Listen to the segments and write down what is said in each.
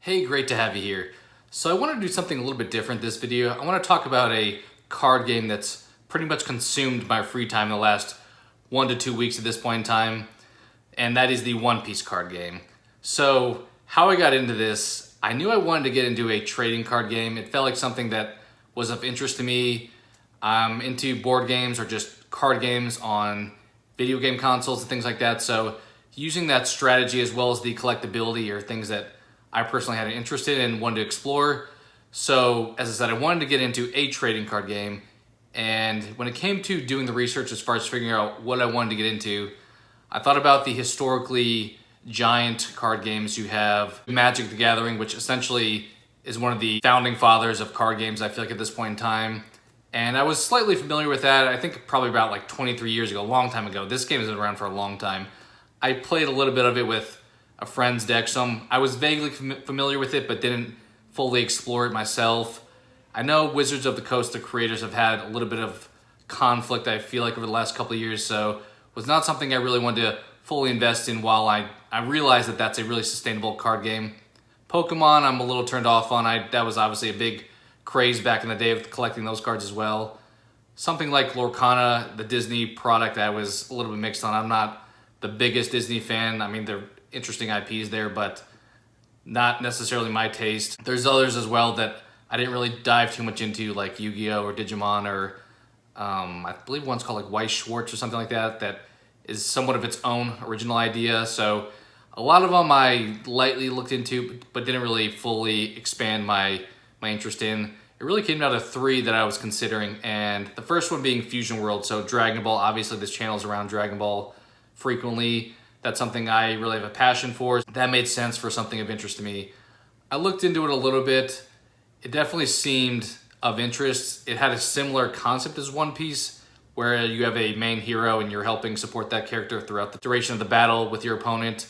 Hey, great to have you here. So I want to do something a little bit different this video. I want to talk about a card game that's pretty much consumed my free time in the last 1 to 2 weeks at this point in time, and that is the One Piece card game. So how I got into this, I knew I wanted to get into a trading card game. It felt like something that was of interest to me. I'm into board games or just card games on video game consoles and things like that. So using that strategy as well as the collectability are things that I personally had an interest in and wanted to explore. So as I said, I wanted to get into a trading card game. And when it came to doing the research as far as figuring out what I wanted to get into, I thought about the historically giant card games. You have Magic the Gathering, which essentially is one of the founding fathers of card games, I feel like, at this point in time. And I was slightly familiar with that, I think probably about like 23 years ago, a long time ago. This game has been around for a long time. I played a little bit of it with a friend's deck, so I was vaguely familiar with it, but didn't fully explore it myself. I know Wizards of the Coast, the creators, have had a little bit of conflict, I feel like, over the last couple of years, so it was not something I really wanted to fully invest in while I realized that that's a really sustainable card game. Pokemon, I'm a little turned off on. That was obviously a big craze back in the day of collecting those cards as well. Something like Lorcana, the Disney product, I was a little bit mixed on. I'm not the biggest Disney fan. I mean, they're interesting IPs there, but not necessarily my taste. There's others as well that I didn't really dive too much into, like Yu-Gi-Oh! Or Digimon, or I believe one's called like Weiss Schwartz or something like that, that is somewhat of its own original idea. So a lot of them I lightly looked into, but didn't really fully expand my interest in. It really came down to 3 that I was considering, and the first one being Fusion World. So Dragon Ball, obviously this channel's around Dragon Ball frequently. That's something I really have a passion for. That made sense for something of interest to me. I looked into it a little bit. It definitely seemed of interest. It had a similar concept as One Piece, where you have a main hero and you're helping support that character throughout the duration of the battle with your opponent.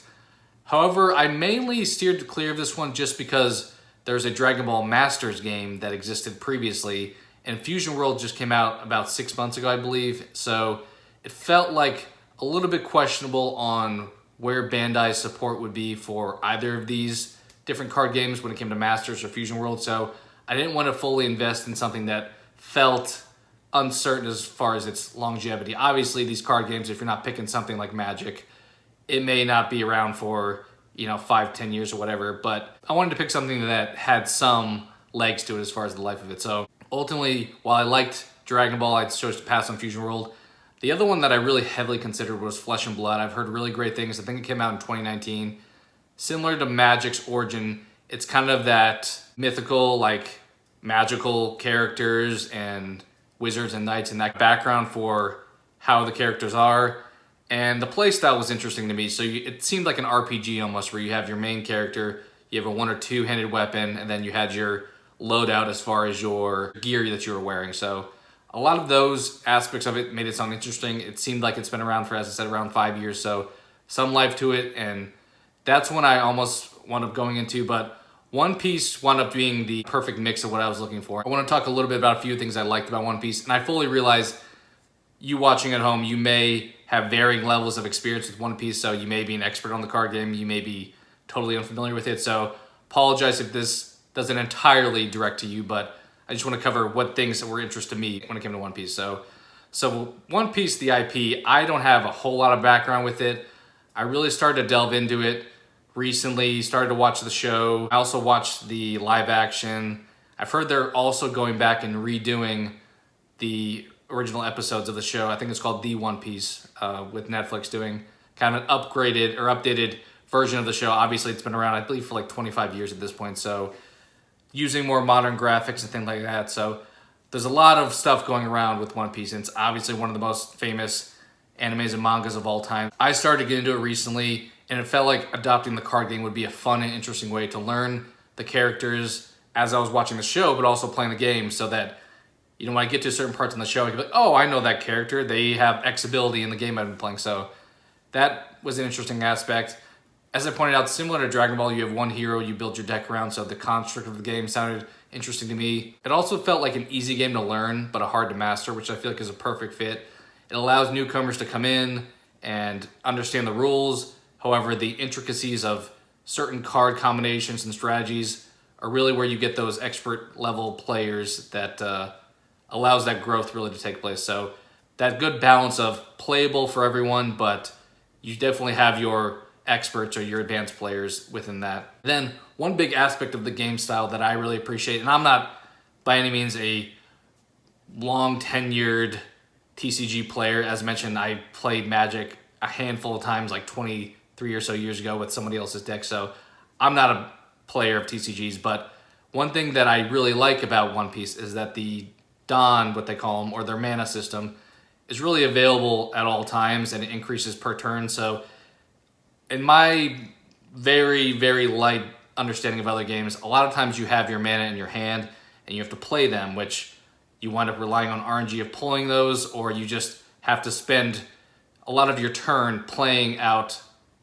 However, I mainly steered clear of this one just because there's a Dragon Ball Masters game that existed previously, and Fusion World just came out about 6 months ago, I believe. So it felt like a little bit questionable on where Bandai's support would be for either of these different card games when it came to Masters or Fusion World. So I didn't want to fully invest in something that felt uncertain as far as its longevity. Obviously, these card games, if you're not picking something like Magic, it may not be around for 5-10 years or whatever, but I wanted to pick something that had some legs to it as far as the life of it. So ultimately, while I liked Dragon Ball, I chose to pass on Fusion World. The other one that I really heavily considered was Flesh and Blood. I've heard really great things. I think it came out in 2019. Similar to Magic's origin, it's kind of that mythical, like magical characters and wizards and knights and that background for how the characters are. And the playstyle was interesting to me. So it seemed like an RPG almost, where you have your main character, you have a 1 or 2-handed weapon, and then you had your loadout as far as your gear that you were wearing. So a lot of those aspects of it made it sound interesting. It seemed like it's been around for, as I said, around 5 years, so some life to it, and that's when I almost wound up going into, but One Piece wound up being the perfect mix of what I was looking for. I want to talk a little bit about a few things I liked about One Piece, and I fully realize you watching at home, you may have varying levels of experience with One Piece, so you may be an expert on the card game, you may be totally unfamiliar with it, so apologize if this doesn't entirely direct to you, but I just want to cover what things that were interest to me when it came to One Piece. So One Piece, the IP, I don't have a whole lot of background with it. I really started to delve into it recently, started to watch the show. I also watched the live action. I've heard they're also going back and redoing the original episodes of the show. I think it's called The One Piece, with Netflix doing kind of an upgraded or updated version of the show. Obviously, it's been around, I believe, for like 25 years at this point, so using more modern graphics and things like that. So there's a lot of stuff going around with One Piece, and it's obviously one of the most famous animes and mangas of all time. I started to get into it recently, and it felt like adopting the card game would be a fun and interesting way to learn the characters as I was watching the show, but also playing the game, so that when I get to certain parts in the show, I can be like, oh, I know that character. They have X ability in the game I've been playing. So that was an interesting aspect. As I pointed out, similar to Dragon Ball, you have one hero you build your deck around, so the construct of the game sounded interesting to me. It also felt like an easy game to learn, but a hard to master, which I feel like is a perfect fit. It allows newcomers to come in and understand the rules. However, the intricacies of certain card combinations and strategies are really where you get those expert level players that allows that growth really to take place. So that good balance of playable for everyone, but you definitely have your experts or your advanced players within that. Then one big aspect of the game style that I really appreciate, and I'm not by any means a long tenured TCG player. As mentioned, I played Magic a handful of times, like 23 or so years ago with somebody else's deck. So I'm not a player of TCGs, but one thing that I really like about One Piece is that the Dawn, what they call them, or their mana system, is really available at all times and it increases per turn. So in my very, very light understanding of other games, a lot of times you have your mana in your hand and you have to play them, which you wind up relying on RNG of pulling those, or you just have to spend a lot of your turn playing out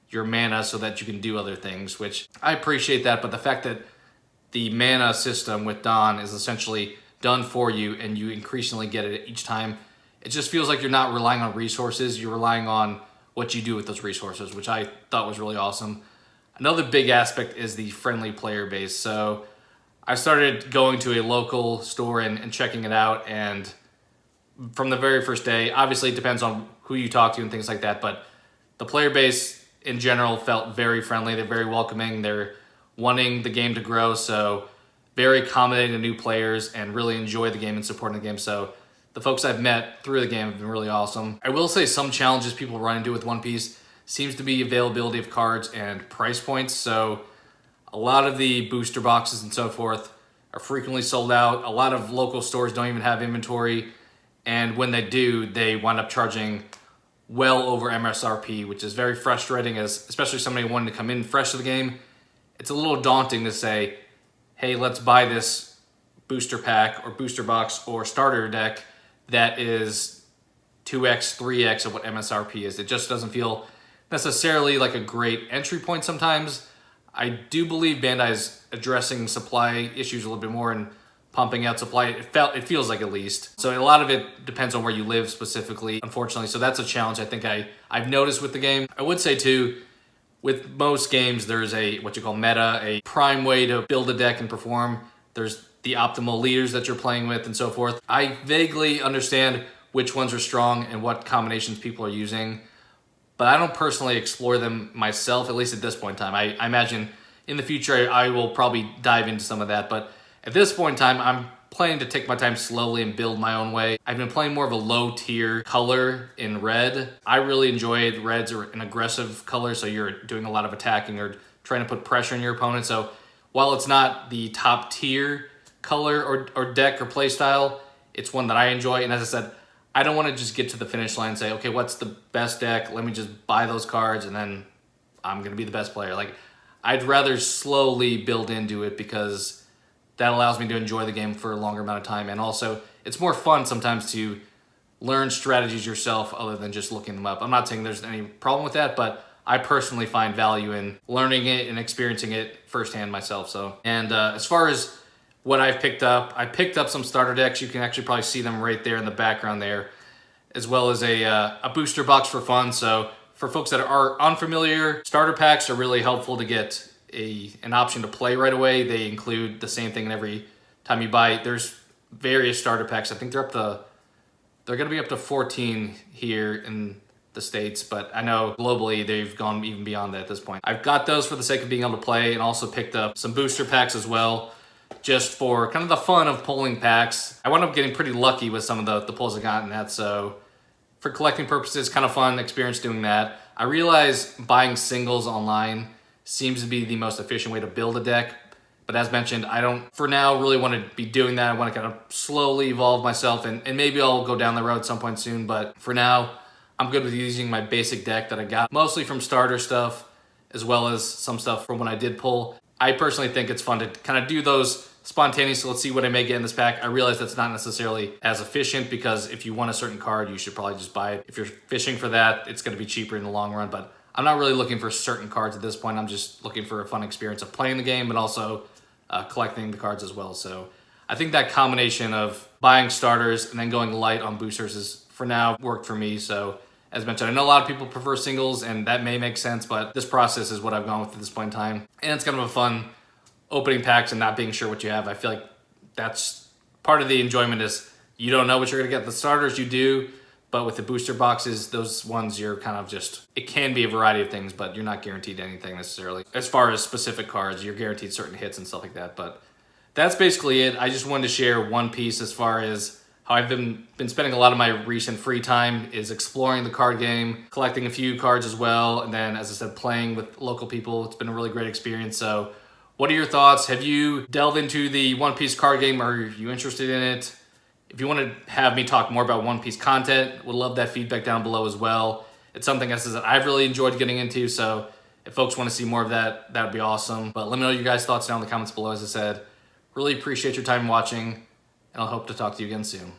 your mana so that you can do other things, which I appreciate that. But the fact that the mana system with Dawn is essentially done for you and you increasingly get it each time, it just feels like you're not relying on resources, you're relying on what you do with those resources, which I thought was really awesome. Another big aspect is the friendly player base. So I started going to a local store and checking it out, and from the very first day, obviously it depends on who you talk to and things like that, but the player base in general felt very friendly. They're very welcoming. They're wanting the game to grow, so very accommodating to new players and really enjoy the game and supporting the game. So the folks I've met through the game have been really awesome. I will say some challenges people run into with One Piece seems to be availability of cards and price points. So a lot of the booster boxes and so forth are frequently sold out. A lot of local stores don't even have inventory. And when they do, they wind up charging well over MSRP, which is very frustrating, as especially somebody wanting to come in fresh to the game. It's a little daunting to say, hey, let's buy this booster pack or booster box or starter deck that is 2x, 3x of what MSRP is. It just doesn't feel necessarily like a great entry point sometimes. I do believe Bandai is addressing supply issues a little bit more and pumping out supply. It feels like, at least. So a lot of it depends on where you live specifically, unfortunately. So that's a challenge I think I've noticed with the game. I would say too, with most games, there's a what you call meta, a prime way to build a deck and perform. There's the optimal leaders that you're playing with and so forth. I vaguely understand which ones are strong and what combinations people are using, but I don't personally explore them myself, at least at this point in time. I imagine in the future I will probably dive into some of that, but at this point in time, I'm planning to take my time slowly and build my own way. I've been playing more of a low tier color in red. I really enjoy it. Red's are an aggressive color, so you're doing a lot of attacking or trying to put pressure on your opponent. So while it's not the top tier color or deck or play style, it's one that I enjoy. And as I said, I don't want to just get to the finish line and say, okay, what's the best deck? Let me just buy those cards and then I'm going to be the best player. Like, I'd rather slowly build into it because that allows me to enjoy the game for a longer amount of time. And also, it's more fun sometimes to learn strategies yourself other than just looking them up. I'm not saying there's any problem with that, but I personally find value in learning it and experiencing it firsthand myself. So, and as far as what I picked up some starter decks. You can actually probably see them right there in the background there, as well as a booster box for fun. So for folks that are unfamiliar, starter packs are really helpful to get an option to play right away. They include the same thing in every time you buy. There's various starter packs. I think they're going to be up to 14 here in the States, but I know globally they've gone even beyond that at this point. I've got those for the sake of being able to play, and also picked up some booster packs as well, just for kind of the fun of pulling packs. I wound up getting pretty lucky with some of the pulls I got in that, so for collecting purposes, kind of fun experience doing that. I realize buying singles online seems to be the most efficient way to build a deck, but as mentioned, I don't, for now, really want to be doing that. I want to kind of slowly evolve myself, and maybe I'll go down the road at some point soon, but for now, I'm good with using my basic deck that I got, mostly from starter stuff, as well as some stuff from when I did pull. I personally think it's fun to kind of do those spontaneously. Let's see what I may get in this pack. I realize that's not necessarily as efficient, because if you want a certain card, you should probably just buy it. If you're fishing for that, it's going to be cheaper in the long run, but I'm not really looking for certain cards at this point. I'm just looking for a fun experience of playing the game, but also collecting the cards as well. So I think that combination of buying starters and then going light on boosters is, for now, worked for me. So As mentioned, I know a lot of people prefer singles, and that may make sense, but this process is what I've gone with at this point in time. And it's kind of a fun opening packs and not being sure what you have. I feel like that's part of the enjoyment is you don't know what you're going to get. The starters you do, but with the booster boxes, those ones you're kind of just, it can be a variety of things, but you're not guaranteed anything necessarily. As far as specific cards, you're guaranteed certain hits and stuff like that, but that's basically it. I just wanted to share One Piece as far as how I've been spending a lot of my recent free time is exploring the card game, collecting a few cards as well, and then, as I said, playing with local people. It's been a really great experience. So what are your thoughts? Have you delved into the One Piece card game? Are you interested in it? If you want to have me talk more about One Piece content, would love that feedback down below as well. It's something that I've really enjoyed getting into, so if folks want to see more of that, that would be awesome. But let me know your guys' thoughts down in the comments below, as I said. Really appreciate your time watching, and I'll hope to talk to you again soon.